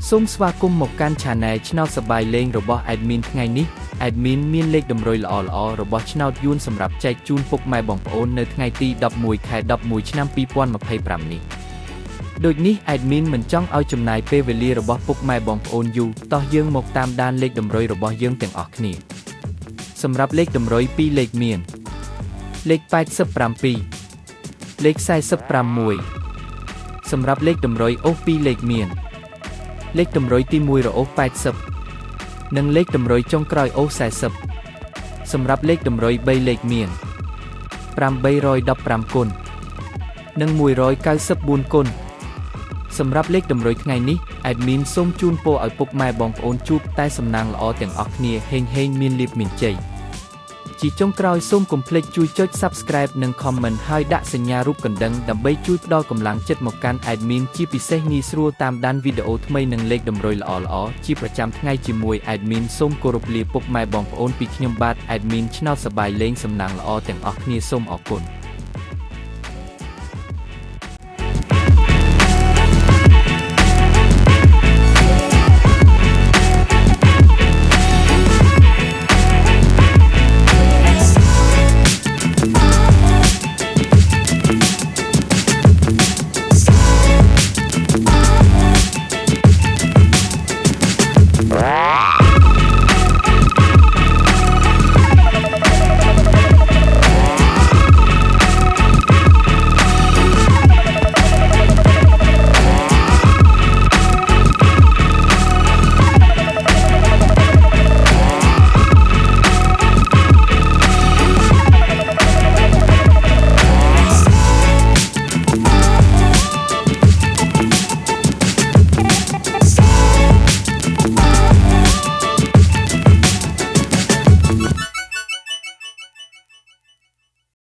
សូមស្វាគមន៍មកកាន់ Channel ឆ្នោតសប្បាយលេងរបស់ Admin ថ្ងៃនេះ Admin មានលេខតម្រុយល្អៗរបស់ឆ្នោតយួនសម្រាប់ចែកជូនពុកម៉ែបងប្អូននៅថ្ងៃទី11 ខែ 11 ឆ្នាំ 2025 នេះដូចនេះ Admin មិនចង់ឲ្យចំណាយពេលវេលារបស់ពុកម៉ែបងប្អូនយូរតោះយើងមកតាមដានលេខតម្រុយរបស់យើងទាំងអស់គ្នាសម្រាប់លេខតម្រុយ2លេខមានលេខ87លេខ45សម្រាប់លេខតម្រុយអូស2លេខមានលេខតម្រុយទី1រអូស80និងលេខតម្រុយចុងក្រោយអូស40សម្រាប់លេខតម្រុយ3លេខមាន815គុណនិង194គុណសម្រាប់លេខតម្រុយថ្ងៃនេះ Admin សូមជូនពរឲ្យពុកម៉ែបងប្អូនជួបតែសំណាងល្អទាំងអស់គ្នាហេងមានលាភមានជ័យជាចុងក្រោយសូមកុំភ្លេចជួយចុច Subscribe និង Comment ហើយដាក់សញ្ញារូបកណ្ដឹងដើម្បីជួយផ្ដល់កម្លាំងចិត្តមកកាន់ Admin ជាពិសេសងាយស្រួលតាមដានវីដេអូថ្មីនិងលេខតម្រុយល្អៗជាប្រចាំថ្ងៃជាមួយ Admin សូមគោរពលាពុកម៉ែបងប្អូនពីខ្ញុំបាទ Admin ឆ្នោតសប្បាយលេងសំណាងល្អទាំងអស់គ្នាសូមអរគុណ